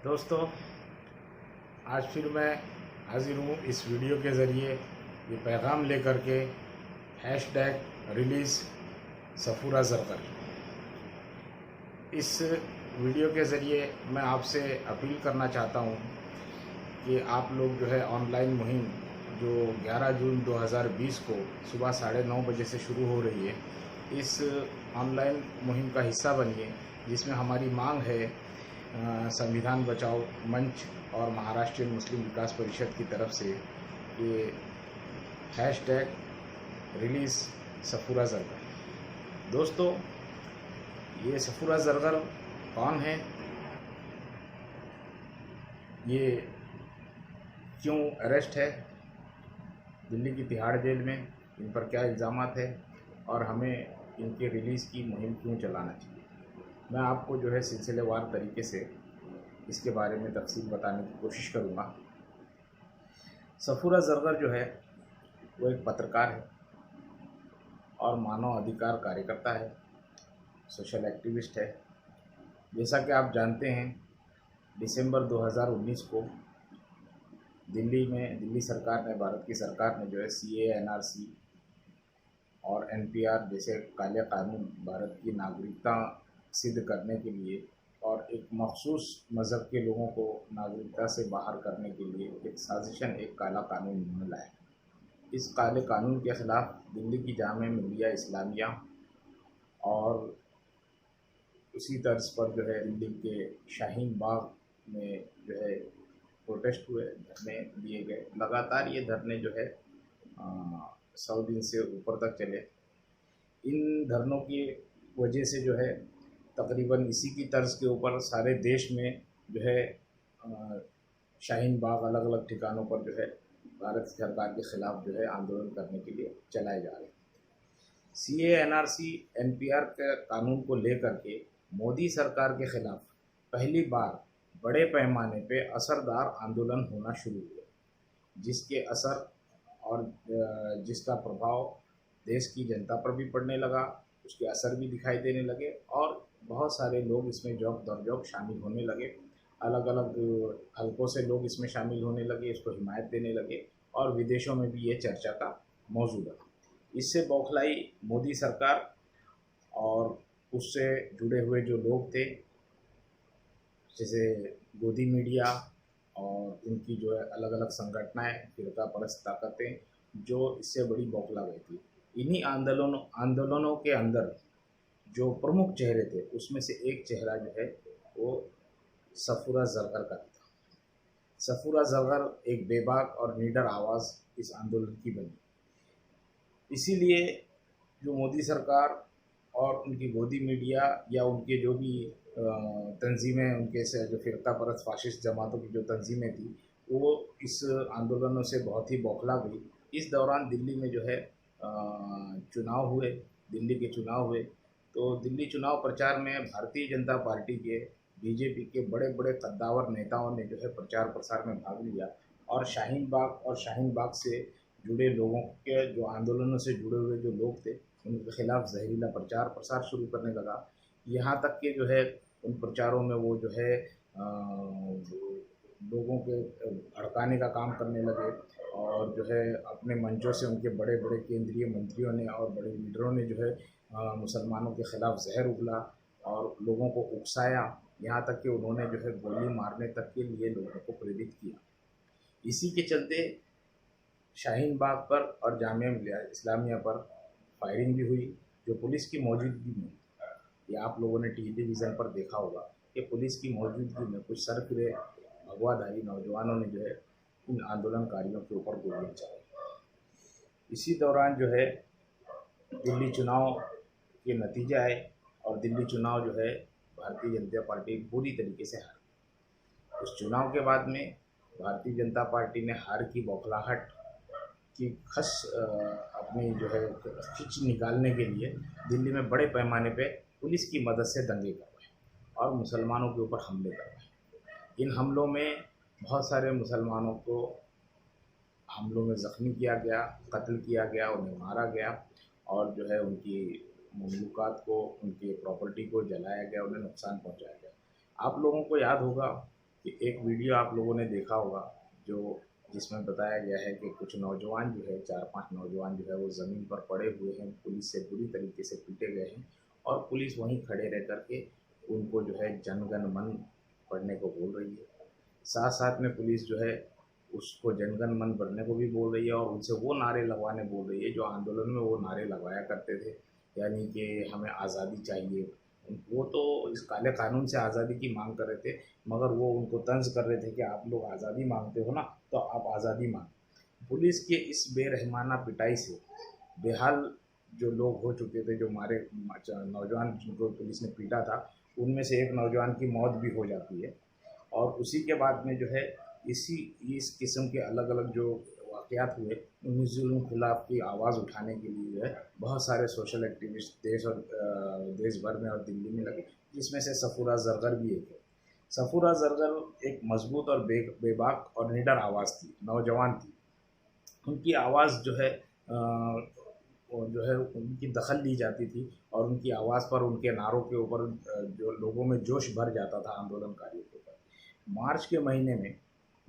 दोस्तों, आज फिर मैं हाजिर हूँ इस वीडियो के ज़रिए ये पैगाम लेकर के हैशटैग रिलीज़ सफूरा ज़रगर। इस वीडियो के ज़रिए मैं आपसे अपील करना चाहता हूँ कि आप लोग जो है ऑनलाइन मुहिम जो 11 जून 2020 को सुबह 9:30 बजे से शुरू हो रही है, इस ऑनलाइन मुहिम का हिस्सा बनिए, जिसमें हमारी मांग है संविधान बचाओ मंच और महाराष्ट्र मुस्लिम विकास परिषद की तरफ से ये हैशटैग रिलीज़ सफूरा ज़रगर। दोस्तों, ये सफूरा ज़रगर कौन है, ये क्यों अरेस्ट है दिल्ली की तिहाड़ जेल में, इन पर क्या इल्ज़ामात है और हमें इनके रिलीज़ की मुहिम क्यों चलाना चाहिए, मैं आपको जो है सिलसिलेवार तरीके से इसके बारे में तफसील बताने की कोशिश करूँगा। सफूरा ज़रगर जो है वो एक पत्रकार है और मानव अधिकार कार्यकर्ता है, सोशल एक्टिविस्ट है। जैसा कि आप जानते हैं, दिसंबर 2019 को दिल्ली सरकार ने, भारत की सरकार ने जो है CAA, NRC और NPR जैसे काले कानून भारत की नागरिकता सिद्ध करने के लिए और एक मखसूस मज़हब के लोगों को नागरिकता से बाहर करने के लिए एक साजिशन, एक काला कानून उन्होंने लाया। इस काले कानून के ख़िलाफ़ दिल्ली की जामिया मिल्लिया इस्लामिया और उसी तर्ज पर जो है दिल्ली के शाहीन बाग में जो है प्रोटेस्ट हुए, धरने दिए गए। लगातार ये धरने जो है 100 दिन से ऊपर तक चले। इन धरनों की वजह से जो है तकरीबन इसी की तर्ज के ऊपर सारे देश में जो है शाहीन बाग अलग अलग ठिकानों पर जो है भारत सरकार के ख़िलाफ़ जो है आंदोलन करने के लिए चलाए जा रहे हैं। CAA, NRC, NPR के कानून को लेकर के मोदी सरकार के ख़िलाफ़ पहली बार बड़े पैमाने पे असरदार आंदोलन होना शुरू हुए, जिसके असर और जिसका प्रभाव देश की जनता पर भी पड़ने लगा, उसके असर भी दिखाई देने लगे और बहुत सारे लोग इसमें जौक दर जौक शामिल होने लगे। अलग अलग हलकों से लोग इसमें शामिल होने लगे, इसको हिमायत देने लगे और विदेशों में भी ये चर्चा का मौजू बना। इससे बौखलाई मोदी सरकार और उससे जुड़े हुए जो लोग थे, जैसे गोदी मीडिया और इनकी जो है अलग अलग संगठनाएँ, फिरका परस्त ताकतें, जो इससे बड़ी बौखला गई थी। इन्हीं आंदोलनों के अंदर जो प्रमुख चेहरे थे, उसमें से एक चेहरा जो है वो सफूरा ज़रगर का था। सफूरा ज़रगर एक बेबाक और निडर आवाज़ इस आंदोलन की बनी। इसीलिए जो मोदी सरकार और उनकी गोदी मीडिया या उनके जो भी तंजीमें, उनके से जो फ़िरका परस्त फाशिस्ट जमातों की जो तंजीमें थी, वो इस आंदोलनों से बहुत ही बौखला गई। इस दौरान दिल्ली में जो है चुनाव हुए, दिल्ली के चुनाव हुए, तो दिल्ली चुनाव प्रचार में भारतीय जनता पार्टी के, BJP के बड़े बड़े कद्दावर नेताओं ने जो है प्रचार प्रसार में भाग लिया और शाहीन बाग से जुड़े लोगों के, जो आंदोलनों से जुड़े हुए जो लोग थे, उनके खिलाफ़ जहरीला प्रचार प्रसार शुरू करने लगा। यहाँ तक कि जो है उन प्रचारों में वो जो है लोगों के भड़काने का काम करने लगे और जो है अपने मंचों से उनके बड़े बड़े केंद्रीय मंत्रियों ने और बड़े लीडरों ने जो है मुसलमानों के ख़िलाफ़ जहर उगला और लोगों को उकसाया, यहाँ तक कि उन्होंने जो है गोली मारने तक के लिए लोगों को प्रेरित किया। इसी के चलते शाहीन बाग पर और जामिया मिल्लिया इस्लामिया पर फायरिंग भी हुई, जो पुलिस की मौजूदगी में, ये आप लोगों ने टेलीविज़न पर देखा होगा कि पुलिस की मौजूदगी में कुछ सरफिरे भगवाधारी नौजवानों ने जो है इन आंदोलनकारियों के ऊपर गोलियां चलाई। इसी दौरान जो है दिल्ली चुनाव के नतीजे आए और दिल्ली चुनाव जो है भारतीय जनता पार्टी पूरी तरीके से हार। उस चुनाव के बाद में भारतीय जनता पार्टी ने हार की बौखलाहट की अपनी जो है खिंच निकालने के लिए दिल्ली में बड़े पैमाने पे पुलिस की मदद से दंगे करवाए और मुसलमानों के ऊपर हमले करवाए। इन हमलों में बहुत सारे मुसलमानों को हमलों में ज़ख्मी किया गया, कत्ल किया गया, उन्हें मारा गया और जो है उनकी ममलूकात को, उनकी प्रॉपर्टी को जलाया गया, उन्हें नुकसान पहुंचाया गया। आप लोगों को याद होगा कि एक वीडियो आप लोगों ने देखा होगा जो जिसमें बताया गया है कि कुछ नौजवान जो है, 4-5 नौजवान जो है वो ज़मीन पर पड़े हुए हैं, पुलिस से बुरी तरीके से पीटे गए हैं और पुलिस वहीं खड़े रह कर के उनको जो है जन गण मन पढ़ने को बोल रही है। साथ साथ में पुलिस जो है उसको जन गण मन पढ़ने को भी बोल रही है और उनसे वो नारे लगवाने बोल रही है जो आंदोलन में वो नारे लगवाया करते थे, यानी कि हमें आज़ादी चाहिए। वो तो इस काले कानून से आज़ादी की मांग कर रहे थे, मगर वो उनको तंज कर रहे थे कि आप लोग आज़ादी मांगते हो ना, तो आप आज़ादी मांग। पुलिस के इस बेरहमाना पिटाई से बेहाल जो लोग हो चुके थे, जो हमारे नौजवान जिनको पुलिस ने पीटा था, उनमें से एक नौजवान की मौत भी हो जाती है। और उसी के बाद में जो है इसी इस किस्म के अलग अलग जो वाक़यात हुए, उन जुल्म खिलाफ की आवाज़ उठाने के लिए जो है बहुत सारे सोशल एक्टिविस्ट देश और देश भर में और दिल्ली में लगे, जिसमें से सफूरा जरगर भी एक है। सफूरा जरगर एक मजबूत और बेबाक और निडर आवाज़ थी, नौजवान थी। उनकी आवाज़ जो है वो जो है उनकी दखल ली जाती थी और उनकी आवाज़ पर, उनके नारों के ऊपर जो लोगों में जोश भर जाता था आंदोलनकारियों के ऊपर। मार्च के महीने में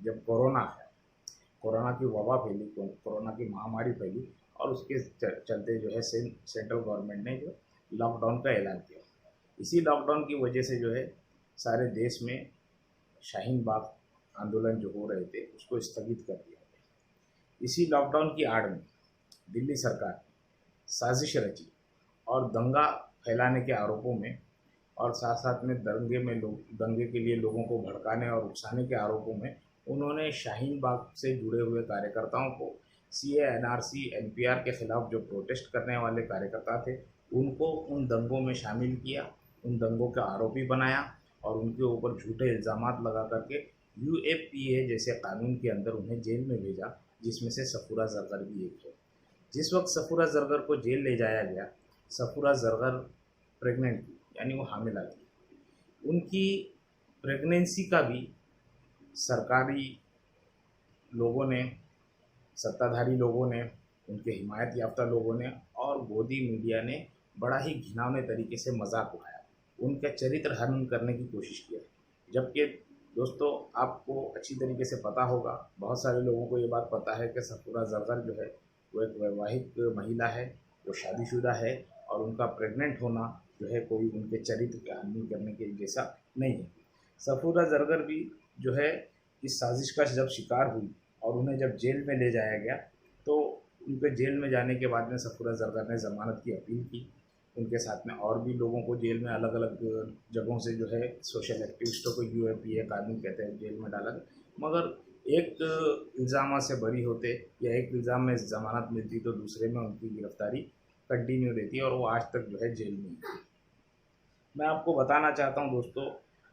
जब कोरोना की वबा फैली, कोरोना की महामारी फैली और उसके चलते जो है सेंट्रल गवर्नमेंट ने जो लॉकडाउन का ऐलान किया। इसी लॉकडाउन की वजह से जो है सारे देश में शाहीन बाग आंदोलन जो हो रहे थे उसको स्थगित कर दिया गया। इसी लॉकडाउन की आड़ में दिल्ली सरकार ने साजिश रची और दंगा फैलाने के आरोपों में और साथ साथ में दंगे के लिए लोगों को भड़काने और उकसाने के आरोपों में उन्होंने शाहीन बाग से जुड़े हुए कार्यकर्ताओं को सीए एनआरसी एनपीआर के खिलाफ जो प्रोटेस्ट करने वाले कार्यकर्ता थे उनको उन दंगों में शामिल किया, उन दंगों का आरोपी बनाया और उनके ऊपर झूठे इल्ज़ामात लगा करके यूएपीए जैसे कानून के अंदर उन्हें जेल में भेजा, जिसमें से सफूरा जरगर भी एक है। जिस वक्त सफूरा जरगर को जेल ले जाया गया, सफूरा जरगर प्रेग्नेंट थी, यानी वो हामिला थी। उनकी प्रेगनेंसी का भी सरकारी लोगों ने, सत्ताधारी लोगों ने, उनके हिमायत याफ्ता लोगों ने और गोदी मीडिया ने बड़ा ही घिनौने तरीके से मजाक उड़ाया, उनका चरित्र हनन करने की कोशिश किया। जबकि दोस्तों आपको अच्छी तरीके से पता होगा, बहुत सारे लोगों को ये बात पता है कि सफूरा जरगर जो है वो एक वैवाहिक महिला है, वो शादीशुदा है और उनका प्रेग्नेंट होना जो है कोई उनके चरित्र का हनन करने के जैसा नहीं है। सफूरा जरगर भी जो है इस साजिश का जब शिकार हुई और उन्हें जब जेल में ले जाया गया, तो उनके जेल में जाने के बाद में सफूरा जरगर ने ज़मानत की अपील की। उनके साथ में और भी लोगों को जेल में अलग अलग जगहों से जो है सोशल एक्टिविस्टों को यूएपीए कानून कहते हैं जेल में डाला गया, मगर एक इल्ज़ाम से बरी होते या एक इल्ज़ाम में ज़मानत मिलती तो दूसरे में उनकी गिरफ्तारी कंटिन्यू रहती और वो आज तक जो है जेल में है। मैं आपको बताना चाहता हूँ दोस्तों,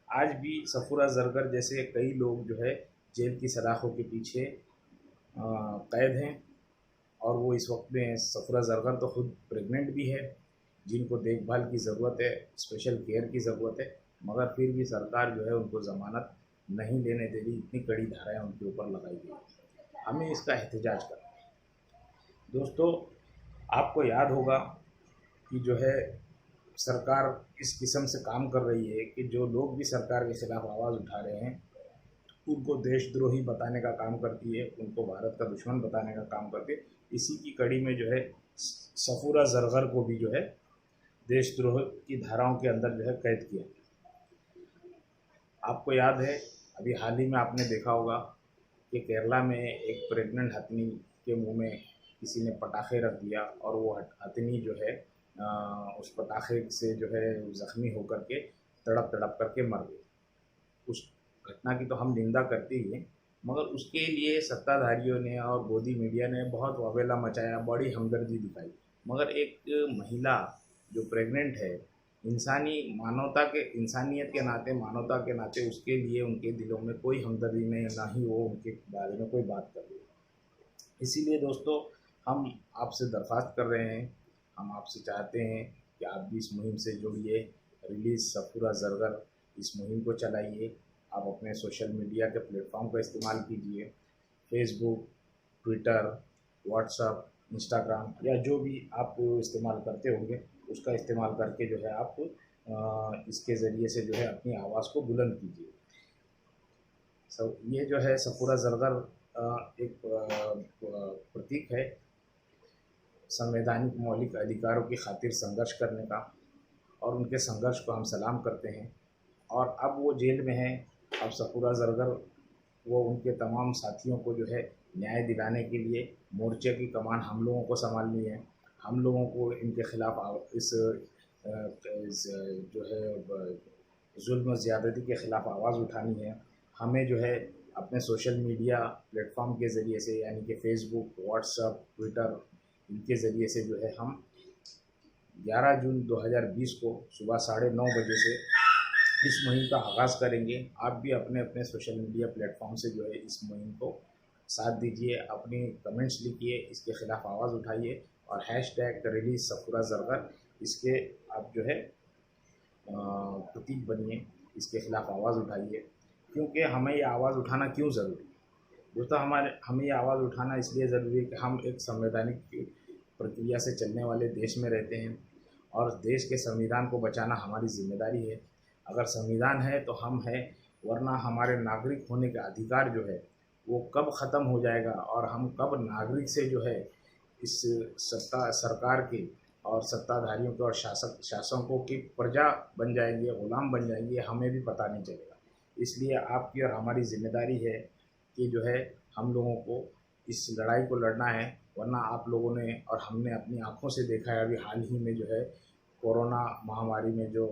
आज भी सफूरा जरगर जैसे कई लोग जो है जेल की सलाखों के पीछे कैद हैं और वो इस वक्त में, सफूरा जरगर तो खुद प्रेग्नेंट भी है, जिनको देखभाल की ज़रूरत है, स्पेशल केयर की ज़रूरत है, मगर फिर भी सरकार जो है उनको ज़मानत नहीं लेने दे रही, इतनी कड़ी धाराएं उनके ऊपर लगाई गई। हमें इसका एहतजाज करना है दोस्तों। आपको याद होगा कि जो है सरकार इस किस्म से काम कर रही है कि जो लोग भी सरकार के खिलाफ आवाज़ उठा रहे हैं उनको देशद्रोही बताने का काम करती है, उनको भारत का दुश्मन बताने का काम करती है। इसी की कड़ी में जो है सफूरा जरगर को भी जो है देशद्रोह की धाराओं के अंदर जो है कैद किया। आपको याद है अभी हाल ही में आपने देखा होगा कि केरला में एक प्रेग्नेंट हथनी के मुंह में किसी ने पटाखे रख दिया और वो हथनी जो है उस पटाखे से जो है ज़ख्मी होकर के तड़प तड़प करके मर गई। उस घटना की तो हम निंदा करते ही हैं, मगर उसके लिए सत्ताधारियों ने और गोदी मीडिया ने बहुत वावेला मचाया, बड़ी हमदर्दी दिखाई, मगर एक महिला जो प्रेग्नेंट है, इंसानियत के नाते, मानवता के नाते उसके लिए उनके दिलों में कोई हमदर्दी नहीं, ना ही वो उनके बारे में कोई बात कर रही है। इसीलिए दोस्तों हम आपसे दरख्वास्त कर रहे हैं, हम आपसे चाहते हैं कि आप भी इस मुहिम से जुड़िए, रिलीज़ सफूरा जरगर इस मुहिम को चलाइए। आप अपने सोशल मीडिया के प्लेटफॉर्म का इस्तेमाल कीजिए, फेसबुक, ट्विटर, व्हाट्सअप, इंस्टाग्राम या जो भी आप इस्तेमाल करते होंगे उसका इस्तेमाल करके जो है आप इसके ज़रिए से जो है अपनी आवाज़ को बुलंद कीजिए। ये जो है सफूरा जरगर एक प्रतीक है संवैधानिक मौलिक अधिकारों की खातिर संघर्ष करने का, और उनके संघर्ष को हम सलाम करते हैं। और अब वो जेल में हैं। अब सफूरा जरगर वो उनके तमाम साथियों को जो है न्याय दिलाने के लिए मोर्चे की कमान हम लोगों को संभालनी है। हम लोगों को इनके खिलाफ इस जो है जुल्म ज़्यादती के ख़िलाफ़ आवाज़ उठानी है। हमें जो है अपने सोशल मीडिया प्लेटफॉर्म के ज़रिए से, यानी कि फ़ेसबुक, व्हाट्सएप, ट्विटर, इनके ज़रिए से जो है हम 11 जून 2020 को सुबह 9:30 बजे से इस मुहिम का आगाज़ करेंगे। आप भी अपने अपने सोशल मीडिया प्लेटफॉर्म से जो है इस मुहिम को साथ दीजिए, अपनी कमेंट्स लिखिए, इसके ख़िलाफ़ आवाज़ उठाइए और हैशटैग रिलीज़ सफूरा जरगर इसके आप जो है प्रतीक बनिए, इसके ख़िलाफ़ आवाज़ उठाइए। क्योंकि हमें ये आवाज़ उठाना क्यों ज़रूरी है? दोस्तों, हमें ये आवाज़ उठाना इसलिए ज़रूरी है कि हम एक संवैधानिक प्रक्रिया से चलने वाले देश में रहते हैं और देश के संविधान को बचाना हमारी ज़िम्मेदारी है। अगर संविधान है तो हम हैं, वरना हमारे नागरिक होने का अधिकार जो है वो कब ख़त्म हो जाएगा और हम कब नागरिक से जो है इस सरकार के और सत्ताधारियों के और शासकों की प्रजा बन जाएंगे, ग़ुलाम बन जाएंगे, हमें भी पता नहीं चलेगा। इसलिए आपकी और हमारी ज़िम्मेदारी है कि जो है हम लोगों को इस लड़ाई को लड़ना है। वरना आप लोगों ने और हमने अपनी आँखों से देखा है, अभी हाल ही में जो है कोरोना महामारी में जो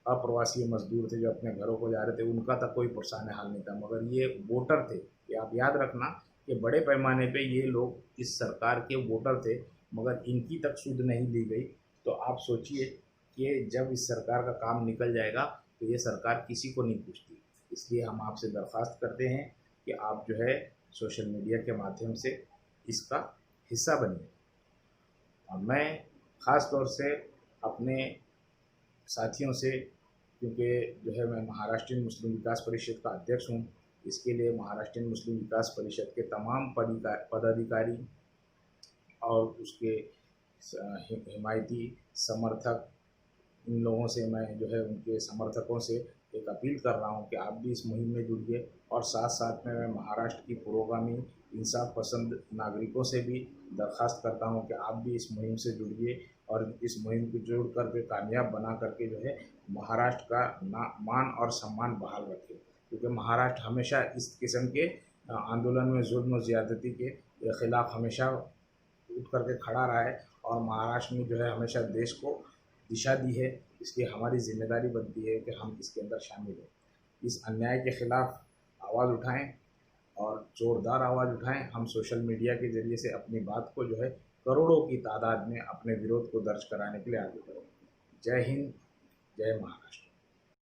अप्रवासी मज़दूर थे जो अपने घरों को जा रहे थे, उनका तक कोई परेशान हाल नहीं था, मगर ये वोटर थे। ये आप याद रखना कि बड़े पैमाने पे ये लोग इस सरकार के वोटर थे, मगर इनकी तक सुध नहीं ली गई। तो आप सोचिए कि जब इस सरकार का काम निकल जाएगा तो ये सरकार किसी को नहीं पूछती। इसलिए हम आपसे दरख्वास्त करते हैं कि आप जो है सोशल मीडिया के माध्यम से इसका हिस्सा बनिए। और मैं ख़ास तौर से अपने साथियों से, क्योंकि जो है मैं महाराष्ट्रीय मुस्लिम विकास परिषद का अध्यक्ष हूँ, इसके लिए महाराष्ट्रीय मुस्लिम विकास परिषद के तमाम पदाधिकारी और उसके हिमायती समर्थक, इन लोगों से मैं जो है उनके समर्थकों से एक अपील कर रहा हूं कि आप भी इस मुहिम में जुड़िए। और साथ साथ में मैं महाराष्ट्र की पुरोगामी इंसाफ पसंद नागरिकों से भी दरख्वास्त करता हूं कि आप भी इस मुहिम से जुड़िए और इस मुहिम को जोड़ कर के कामयाब बना करके जो है महाराष्ट्र का मान और सम्मान बहाल रखें। क्योंकि महाराष्ट्र हमेशा इस किस्म के आंदोलन में जुल्म ज़्यादती के ख़िलाफ़ हमेशा उठ करके खड़ा रहा है और महाराष्ट्र में जो है हमेशा देश को दिशा दी है। इसलिए हमारी ज़िम्मेदारी बनती है कि हम इसके अंदर शामिल हों, इस अन्याय के ख़िलाफ़ आवाज़ उठाएं और ज़ोरदार आवाज़ उठाएं। हम सोशल मीडिया के ज़रिए से अपनी बात को जो है करोड़ों की तादाद में अपने विरोध को दर्ज कराने के लिए आगे बढ़ें। जय हिंद, जय महाराष्ट्र।